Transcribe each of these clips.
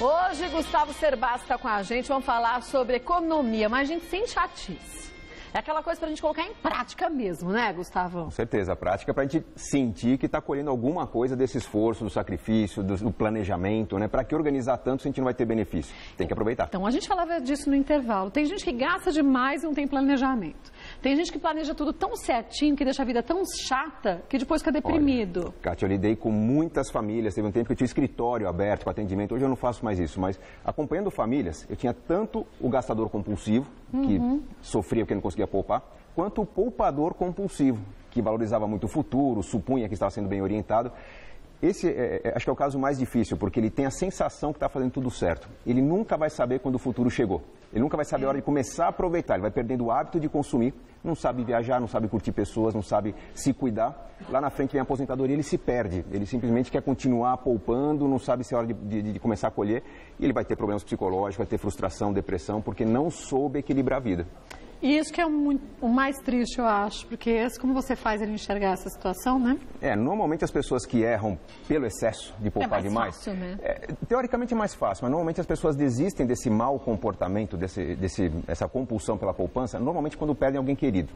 Hoje, Gustavo Serbassi está com a gente, vamos falar sobre economia, mas a gente sem chatice. É aquela coisa para a gente colocar em prática mesmo, né, Gustavo? Com certeza, a prática é para a gente sentir que está colhendo alguma coisa desse esforço, do sacrifício, do planejamento, né? Para que organizar tanto se a gente não vai ter benefício? Tem que aproveitar. Então, a gente falava disso no intervalo. Tem gente que gasta demais e não tem planejamento. Tem gente que planeja tudo tão certinho, que deixa a vida tão chata, que depois fica deprimido. Olha, Kátia, eu lidei com muitas famílias, teve um tempo que eu tinha escritório aberto com atendimento, hoje eu não faço mais isso, mas acompanhando famílias, eu tinha tanto o gastador compulsivo, que sofria porque não conseguia poupar, quanto o poupador compulsivo, que valorizava muito o futuro, supunha que estava sendo bem orientado. Esse acho que é o caso mais difícil, porque ele tem a sensação que está fazendo tudo certo. Ele nunca vai saber quando o futuro chegou. Ele nunca vai saber a hora de começar a aproveitar. Ele vai perdendo o hábito de consumir, não sabe viajar, não sabe curtir pessoas, não sabe se cuidar. Lá na frente vem a aposentadoria, ele se perde. Ele simplesmente quer continuar poupando, não sabe se é hora de começar a colher. E ele vai ter problemas psicológicos, vai ter frustração, depressão, porque não soube equilibrar a vida. E isso que é o mais triste, eu acho, porque como você faz ele enxergar essa situação, né? Normalmente as pessoas que erram pelo excesso de poupar demais... Fácil, né? Teoricamente é mais fácil, mas normalmente as pessoas desistem desse mau comportamento, dessa compulsão pela poupança, normalmente quando perdem alguém querido.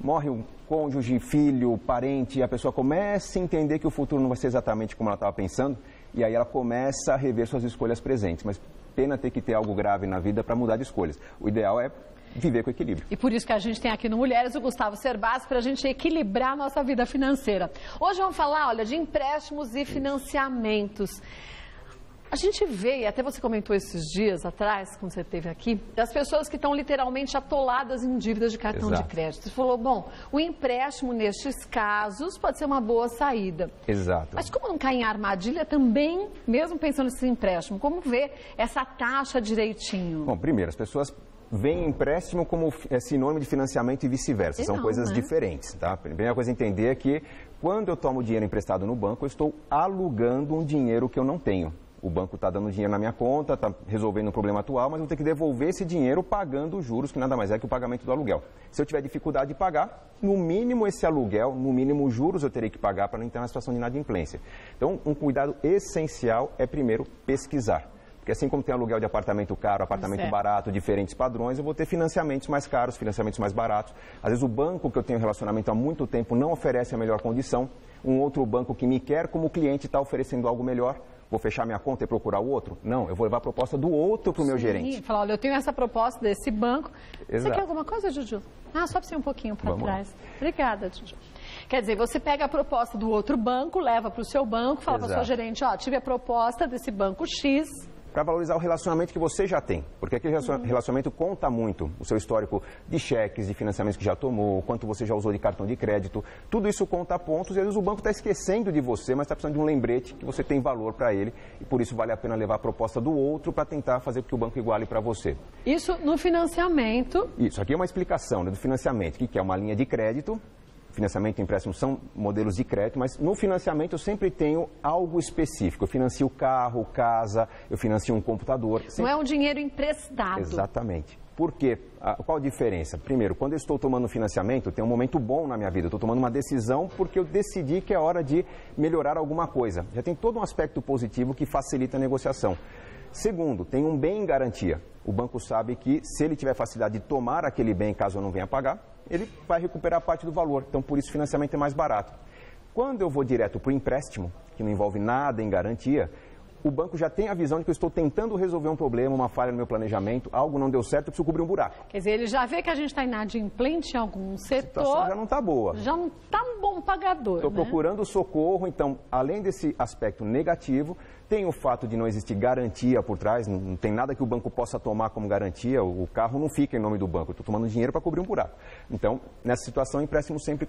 Morre um cônjuge, filho, parente, e a pessoa começa a entender que o futuro não vai ser exatamente como ela estava pensando, e aí ela começa a rever suas escolhas presentes. Mas pena ter que ter algo grave na vida para mudar de escolhas. O ideal é viver com equilíbrio. E por isso que a gente tem aqui no Mulheres o Gustavo Serbassi, para a gente equilibrar a nossa vida financeira. Hoje vamos falar, olha, de empréstimos e financiamentos. A gente vê, e até você comentou esses dias atrás, quando você esteve aqui, das pessoas que estão literalmente atoladas em dívidas de cartão de crédito. Você falou, bom, o empréstimo nestes casos pode ser uma boa saída. Exato. Mas como não cair em armadilha também, mesmo pensando nesse empréstimo, como ver essa taxa direitinho? Bom, primeiro, as pessoas veem empréstimo como sinônimo de financiamento e vice-versa. São coisas diferentes, tá? A primeira coisa a entender é que quando eu tomo dinheiro emprestado no banco, eu estou alugando um dinheiro que eu não tenho. O banco está dando dinheiro na minha conta, está resolvendo um problema atual, mas eu vou ter que devolver esse dinheiro pagando os juros, que nada mais é que o pagamento do aluguel. Se eu tiver dificuldade de pagar, no mínimo esse aluguel, no mínimo os juros eu terei que pagar para não entrar na situação de inadimplência. Então, um cuidado essencial é, primeiro, pesquisar. Porque assim como tem aluguel de apartamento caro, apartamento barato, diferentes padrões, eu vou ter financiamentos mais caros, financiamentos mais baratos. Às vezes o banco que eu tenho relacionamento há muito tempo não oferece a melhor condição. Um outro banco que me quer como cliente está oferecendo algo melhor. Vou fechar minha conta e procurar o outro? Não, eu vou levar a proposta do outro para o meu gerente. Falar, olha, eu tenho essa proposta desse banco. Exato. Você quer alguma coisa, Juju? Só para você um pouquinho para trás. Obrigada, Juju. Quer dizer, você pega a proposta do outro banco, leva para o seu banco, fala para o seu gerente, tive a proposta desse banco X. Para valorizar o relacionamento que você já tem. Porque aquele relacionamento conta muito. O seu histórico de cheques, de financiamentos que já tomou, quanto você já usou de cartão de crédito. Tudo isso conta pontos e às vezes o banco está esquecendo de você, mas está precisando de um lembrete que você tem valor para ele. E por isso vale a pena levar a proposta do outro para tentar fazer com que o banco iguale para você. Isso no financiamento. Isso, aqui é uma explicação do financiamento, que é uma linha de crédito. Financiamento e empréstimo são modelos de crédito, mas no financiamento eu sempre tenho algo específico. Eu financio carro, casa, eu financio um computador. Não é um dinheiro emprestado. Exatamente. Por quê? Qual a diferença? Primeiro, quando eu estou tomando financiamento, tem um momento bom na minha vida. Eu estou tomando uma decisão porque eu decidi que é hora de melhorar alguma coisa. Já tem todo um aspecto positivo que facilita a negociação. Segundo, tem um bem em garantia. O banco sabe que se ele tiver facilidade de tomar aquele bem caso eu não venha pagar, ele vai recuperar parte do valor. Então, por isso, o financiamento é mais barato. Quando eu vou direto para o empréstimo, que não envolve nada em garantia, o banco já tem a visão de que eu estou tentando resolver um problema, uma falha no meu planejamento, algo não deu certo, eu preciso cobrir um buraco. Quer dizer, ele já vê que a gente está inadimplente em algum setor. A situação já não está boa. Já não está um bom pagador. Estou procurando socorro, então, além desse aspecto negativo, tem o fato de não existir garantia por trás, não tem nada que o banco possa tomar como garantia, o carro não fica em nome do banco, eu estou tomando dinheiro para cobrir um buraco. Então, nessa situação, o empréstimo sempre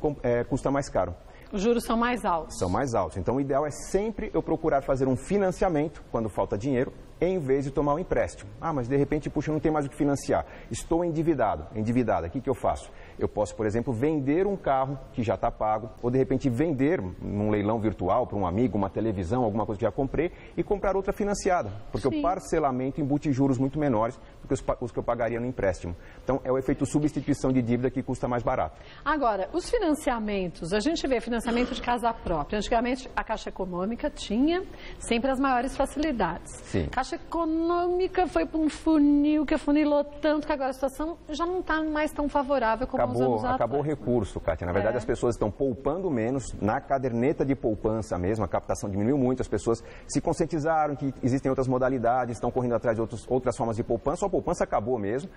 custa mais caro. Os juros são mais altos. São mais altos. Então, o ideal é sempre eu procurar fazer um financiamento, quando falta dinheiro, em vez de tomar um empréstimo. Mas de repente, puxa, eu não tenho mais o que financiar. Estou endividado, endividada. O que eu faço? Eu posso, por exemplo, vender um carro que já está pago, ou de repente vender num leilão virtual para um amigo, uma televisão, alguma coisa que já comprei, e comprar outra financiada, porque o parcelamento embute juros muito menores do que os que eu pagaria no empréstimo. Então, é o efeito substituição de dívida que custa mais barato. Agora, os financiamentos, a gente vê financiamento de casa própria. Antigamente, a Caixa Econômica tinha sempre as maiores facilidades. Sim. Caixa Econômica foi para um funil que afunilou tanto que agora a situação já não está mais tão favorável como nos anos atrás. Acabou o recurso, Kátia. Na verdade, as pessoas estão poupando menos na caderneta de poupança mesmo. A captação diminuiu muito, as pessoas se conscientizaram que existem outras modalidades, estão correndo atrás de outras formas de poupança. A poupança acabou mesmo.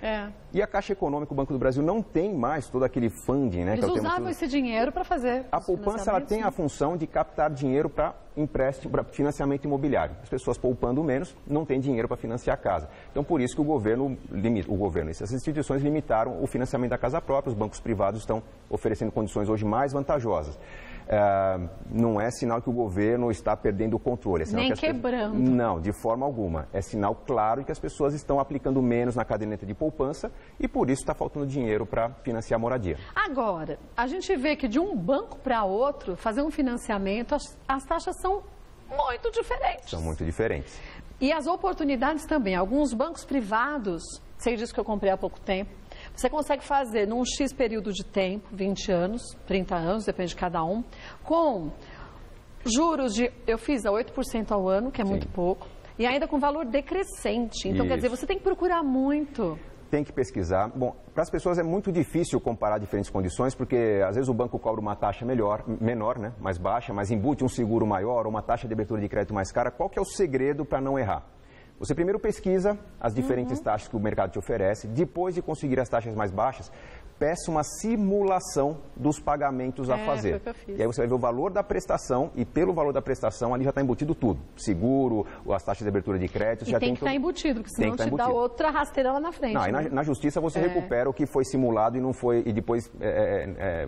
E a Caixa Econômica, o Banco do Brasil, não tem mais todo aquele funding, né? Eles usavam esse dinheiro para fazer. A poupança ela tem a função de captar dinheiro para empréstimo, para financiamento imobiliário. As pessoas poupando menos, não têm dinheiro para financiar a casa. Então, por isso que o governo, essas instituições limitaram o financiamento da casa própria. Os bancos privados estão oferecendo condições hoje mais vantajosas. Não é sinal que o governo está perdendo o controle. É sinal nem que quebrando. Não, de forma alguma. É sinal claro que as pessoas estão aplicando menos na caderneta de poupança e por isso está faltando dinheiro para financiar a moradia. Agora, a gente vê que de um banco para outro, fazer um financiamento, as taxas são muito diferentes. São muito diferentes. E as oportunidades também. Alguns bancos privados, sei disso que eu comprei há pouco tempo, você consegue fazer num X período de tempo, 20 anos, 30 anos, depende de cada um, com juros de, eu fiz a 8% ao ano, que é muito pouco, e ainda com valor decrescente. Então, quer dizer, você tem que procurar muito. Tem que pesquisar. Bom, para as pessoas é muito difícil comparar diferentes condições, porque às vezes o banco cobra uma taxa menor, né, mais baixa, mas embute um seguro maior ou uma taxa de abertura de crédito mais cara. Qual que é o segredo para não errar? Você primeiro pesquisa as diferentes taxas que o mercado te oferece, depois de conseguir as taxas mais baixas, peça uma simulação dos pagamentos a fazer. Foi o que eu fiz. E aí você vai ver o valor da prestação e pelo valor da prestação ali já está embutido tudo. Seguro, as taxas de abertura de crédito. E já tem que estar embutido, porque senão te dá outra rasteira lá na frente. Não, né? aí na justiça você recupera o que foi simulado e não foi e depois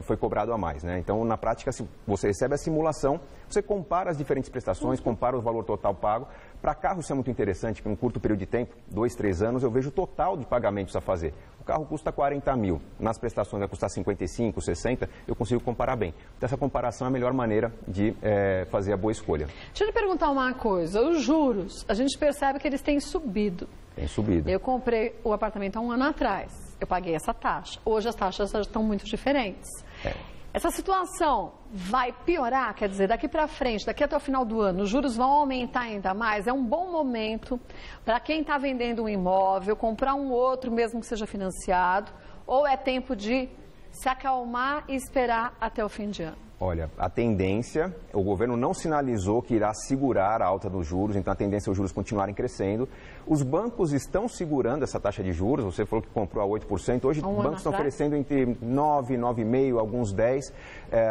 foi cobrado a mais, né? Então, na prática, você recebe a simulação, você compara as diferentes prestações, compara o valor total pago. Para carro isso é muito interessante, que em um curto período de tempo, 2, 3 anos, eu vejo o total de pagamentos a fazer. O carro custa 40 mil, nas prestações vai custar 55, 60, eu consigo comparar bem. Então, essa comparação é a melhor maneira de fazer a boa escolha. Deixa eu lhe perguntar uma coisa, os juros, a gente percebe que eles têm subido. Tem subido. Eu comprei o apartamento há um ano atrás, eu paguei essa taxa. Hoje as taxas estão muito diferentes. Essa situação vai piorar, quer dizer, daqui para frente, daqui até o final do ano, os juros vão aumentar ainda mais? É um bom momento para quem está vendendo um imóvel, comprar um outro, mesmo que seja financiado, ou é tempo de se acalmar e esperar até o fim de ano? Olha, a tendência, o governo não sinalizou que irá segurar a alta dos juros, então a tendência é os juros continuarem crescendo. Os bancos estão segurando essa taxa de juros, você falou que comprou a 8%, hoje os bancos estão oferecendo entre 9, 9,5%, alguns 10%.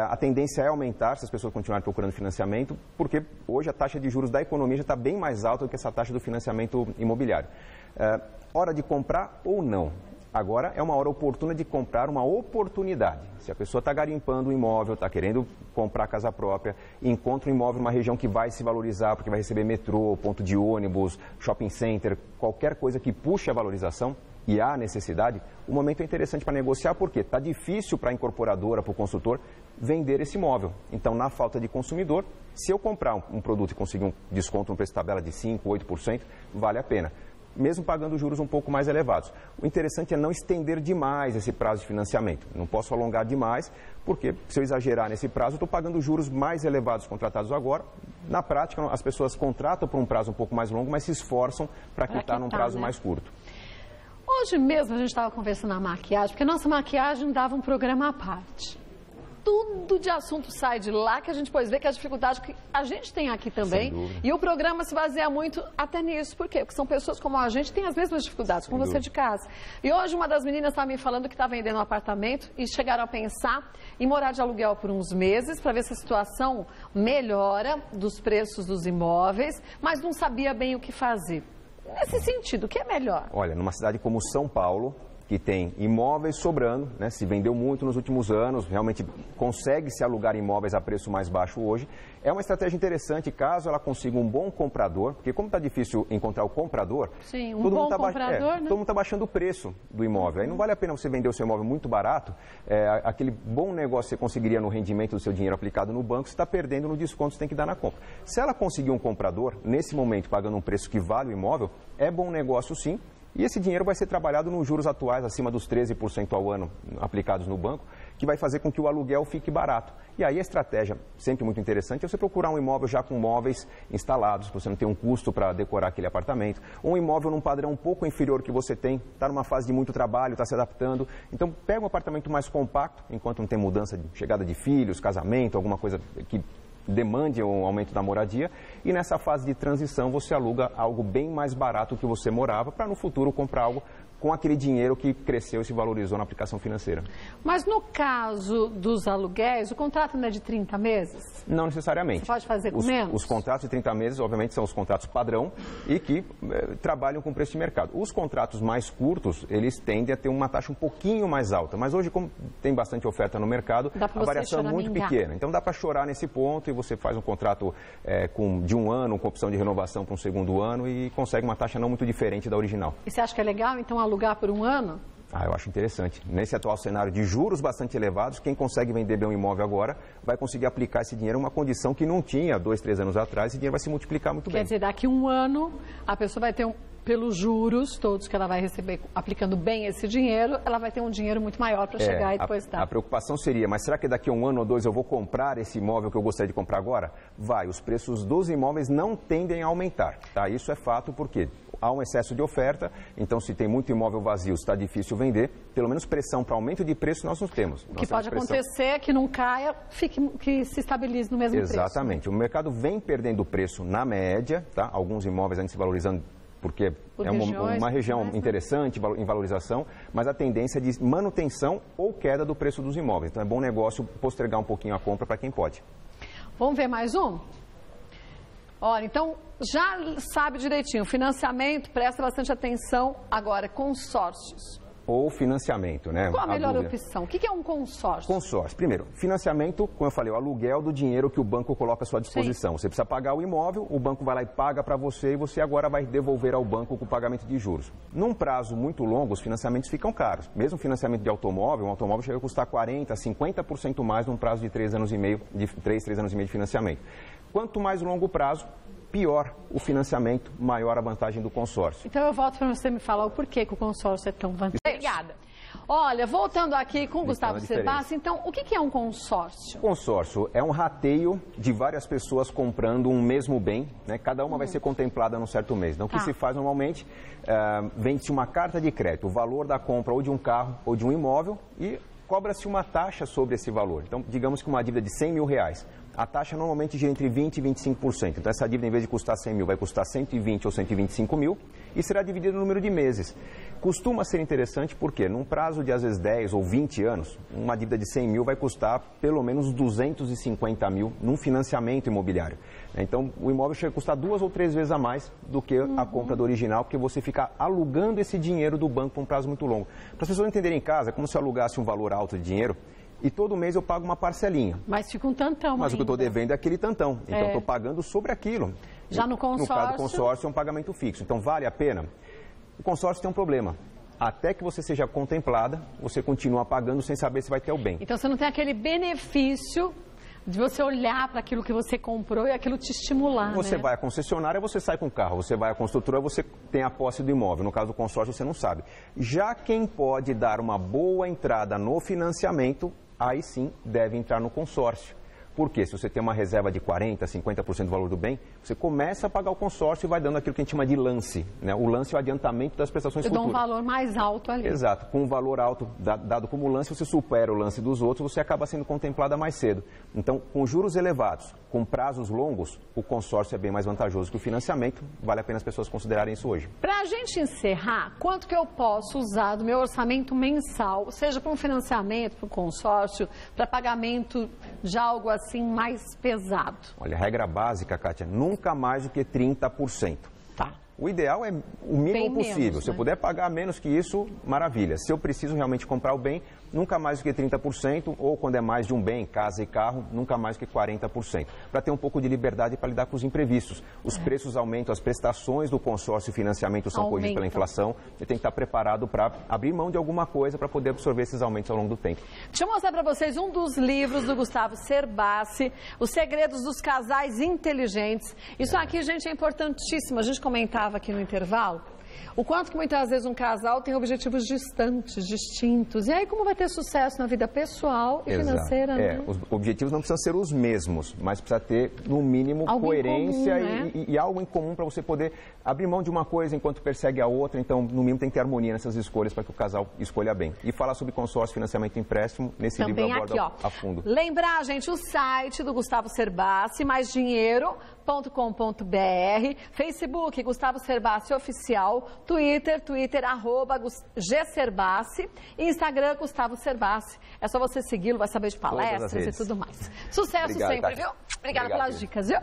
A tendência é aumentar se as pessoas continuarem procurando financiamento, porque hoje a taxa de juros da economia já está bem mais alta do que essa taxa do financiamento imobiliário. Hora de comprar ou não? Agora é uma hora oportuna de comprar uma oportunidade. Se a pessoa está garimpando um imóvel, está querendo comprar casa própria, encontra um imóvel numa região que vai se valorizar, porque vai receber metrô, ponto de ônibus, shopping center, qualquer coisa que puxe a valorização e há necessidade, o momento é interessante para negociar, porque está difícil para a incorporadora, para o construtor, vender esse imóvel. Então, na falta de consumidor, se eu comprar um produto e conseguir um desconto no preço de tabela de 5%, 8%, vale a pena, mesmo pagando juros um pouco mais elevados. O interessante é não estender demais esse prazo de financiamento. Não posso alongar demais, porque se eu exagerar nesse prazo, eu estou pagando juros mais elevados contratados agora. Na prática, as pessoas contratam por um prazo um pouco mais longo, mas se esforçam para quitar num prazo mais curto. Hoje mesmo a gente estava conversando na maquiagem, porque a nossa maquiagem dava um programa à parte. Tudo de assunto sai de lá, que a gente depois vê que a dificuldade que a gente tem aqui também. E o programa se baseia muito até nisso. Por quê? Porque são pessoas como a gente que têm as mesmas dificuldades, como você de casa. E hoje uma das meninas estava me falando que está vendendo um apartamento e chegaram a pensar em morar de aluguel por uns meses para ver se a situação melhora dos preços dos imóveis, mas não sabia bem o que fazer. Nesse sentido, o que é melhor? Olha, numa cidade como São Paulo, que tem imóveis sobrando, né, se vendeu muito nos últimos anos, realmente consegue se alugar imóveis a preço mais baixo hoje. É uma estratégia interessante caso ela consiga um bom comprador, porque como está difícil encontrar o comprador, sim, todo mundo está baixando o preço do imóvel. Aí não vale a pena você vender o seu imóvel muito barato, aquele bom negócio que você conseguiria no rendimento do seu dinheiro aplicado no banco, você está perdendo no desconto que você tem que dar na compra. Se ela conseguir um comprador, nesse momento pagando um preço que vale o imóvel, é bom negócio sim. E esse dinheiro vai ser trabalhado nos juros atuais, acima dos 13% ao ano aplicados no banco, que vai fazer com que o aluguel fique barato. E aí a estratégia, sempre muito interessante, é você procurar um imóvel já com móveis instalados, para você não ter um custo para decorar aquele apartamento, ou um imóvel num padrão um pouco inferior que você tem, está numa fase de muito trabalho, está se adaptando. Então, pega um apartamento mais compacto, enquanto não tem mudança de chegada de filhos, casamento, alguma coisa que demande um aumento da moradia, e nessa fase de transição você aluga algo bem mais barato que você morava, para no futuro comprar algo com aquele dinheiro que cresceu e se valorizou na aplicação financeira. Mas no caso dos aluguéis, o contrato não é de 30 meses? Não necessariamente. Você pode fazer com menos? Os contratos de 30 meses, obviamente, são os contratos padrão e que trabalham com preço de mercado. Os contratos mais curtos, eles tendem a ter uma taxa um pouquinho mais alta. Mas hoje, como tem bastante oferta no mercado, a variação é muito pequena. Então dá para chorar nesse ponto e você faz um contrato de um ano, com opção de renovação para um segundo ano e consegue uma taxa não muito diferente da original. E você acha que é legal, então, alugar por um ano? Eu acho interessante. Nesse atual cenário de juros bastante elevados, quem consegue vender bem um imóvel agora vai conseguir aplicar esse dinheiro em uma condição que não tinha 2, 3 anos atrás, e esse dinheiro vai se multiplicar muito bem. Quer dizer, daqui a um ano, a pessoa vai ter pelos juros todos que ela vai receber aplicando bem esse dinheiro, ela vai ter um dinheiro muito maior para chegar e depois dar. A preocupação seria, mas será que daqui a um ano ou dois eu vou comprar esse imóvel que eu gostaria de comprar agora? Vai, os preços dos imóveis não tendem a aumentar, tá? Isso é fato porque há um excesso de oferta, então se tem muito imóvel vazio, está difícil vender, pelo menos pressão para aumento de preço nós não temos. O que pode acontecer é que não caia, que se estabilize no mesmo preço. Exatamente. O mercado vem perdendo preço na média, tá? Alguns imóveis ainda se valorizando porque é uma região interessante em valorização, mas a tendência é de manutenção ou queda do preço dos imóveis. Então é bom negócio postergar um pouquinho a compra para quem pode. Vamos ver mais um? Olha, então já sabe direitinho, financiamento, presta bastante atenção. Agora, consórcios. Ou financiamento, né? Qual a melhor opção? O que é um consórcio? Consórcio. Primeiro, financiamento, como eu falei, o aluguel do dinheiro que o banco coloca à sua disposição. Sim. Você precisa pagar o imóvel, o banco vai lá e paga para você e você agora vai devolver ao banco com o pagamento de juros. Num prazo muito longo, os financiamentos ficam caros. Mesmo financiamento de automóvel, um automóvel chega a custar 40%, 50% mais num prazo de 3 anos e meio de financiamento. Quanto mais longo o prazo, pior o financiamento, maior a vantagem do consórcio. Então eu volto para você me falar o porquê que o consórcio é tão vantajoso. Obrigada. Olha, voltando aqui com o Gustavo Cerbasi, então o que é um consórcio? Consórcio é um rateio de várias pessoas comprando um mesmo bem, né? Cada uma vai ser contemplada num certo mês. Então o que se faz normalmente, vende-se uma carta de crédito, o valor da compra ou de um carro ou de um imóvel e cobra-se uma taxa sobre esse valor. Então, digamos que uma dívida de 100 mil reais. A taxa normalmente gira entre 20% e 25%. Então, essa dívida, em vez de custar 100 mil, vai custar 120 ou 125 mil e será dividida no número de meses. Costuma ser interessante porque, num prazo de, às vezes, 10 ou 20 anos, uma dívida de 100 mil vai custar pelo menos 250 mil num financiamento imobiliário. Então, o imóvel chega a custar 2 ou 3 vezes a mais do que a compra do original, porque você fica alugando esse dinheiro do banco por um prazo muito longo. Para as pessoas entenderem em casa, é como se eu alugasse um valor alto de dinheiro e todo mês eu pago uma parcelinha. Mas fica um tantão. Mas o que eu estou devendo é aquele tantão. Então, eu estou pagando sobre aquilo. Já no consórcio? No caso do consórcio, é um pagamento fixo. Então, vale a pena? O consórcio tem um problema. Até que você seja contemplada, você continua pagando sem saber se vai ter o bem. Então, você não tem aquele benefício de você olhar para aquilo que você comprou e aquilo te estimular, Você vai à concessionária, você sai com o carro. Você vai à construtora, você tem a posse do imóvel. No caso do consórcio, você não sabe. Já quem pode dar uma boa entrada no financiamento, aí sim deve entrar no consórcio. Porque se você tem uma reserva de 40%, 50% do valor do bem, você começa a pagar o consórcio e vai dando aquilo que a gente chama de lance. Né? O lance é o adiantamento das prestações futuras. Eu dou um valor mais alto ali. Exato. Com um valor alto dado como lance, você supera o lance dos outros, você acaba sendo contemplada mais cedo. Então, com juros elevados, com prazos longos, o consórcio é bem mais vantajoso que o financiamento. Vale a pena as pessoas considerarem isso hoje. Para a gente encerrar, quanto que eu posso usar do meu orçamento mensal, seja para um financiamento, para um consórcio, para pagamento de algo assim mais pesado? Olha, a regra básica, Kátia, nunca mais do que 30%. Tá. O ideal é o mínimo Bem possível. menos, Se eu né? puder pagar menos que isso, maravilha. Se eu preciso realmente comprar o bem, nunca mais do que 30%, ou quando é mais de um bem, casa e carro, nunca mais do que 40%. Para ter um pouco de liberdade para lidar com os imprevistos. Os preços aumentam, as prestações do consórcio e financiamento são corrigidas pela inflação. Você tem que estar preparado para abrir mão de alguma coisa para poder absorver esses aumentos ao longo do tempo. Deixa eu mostrar para vocês um dos livros do Gustavo Cerbasi, Os Segredos dos Casais Inteligentes. Isso aqui, gente, é importantíssimo. A gente comentava aqui no intervalo o quanto que muitas vezes um casal tem objetivos distantes, distintos. E aí como vai ter sucesso na vida pessoal e financeira, né? Os objetivos não precisam ser os mesmos, mas precisa ter, no mínimo, algo coerência em comum, né? e algo em comum para você poder abrir mão de uma coisa enquanto persegue a outra. Então, no mínimo, tem que ter harmonia nessas escolhas para que o casal escolha bem. E falar sobre consórcio, financiamento e empréstimo, nesse Também livro eu abordo aqui, ó, a fundo. Lembrar, gente, o site do Gustavo Cerbasi, maisdinheiro.com.br, Facebook, Gustavo Cerbasi Oficial, Twitter, @gcerbasi, Instagram, Gustavo Cerbasi. É só você segui-lo, vai saber de palestras e tudo mais. Sucesso Obrigado, sempre, Tati. viu? Obrigada pelas dicas, viu?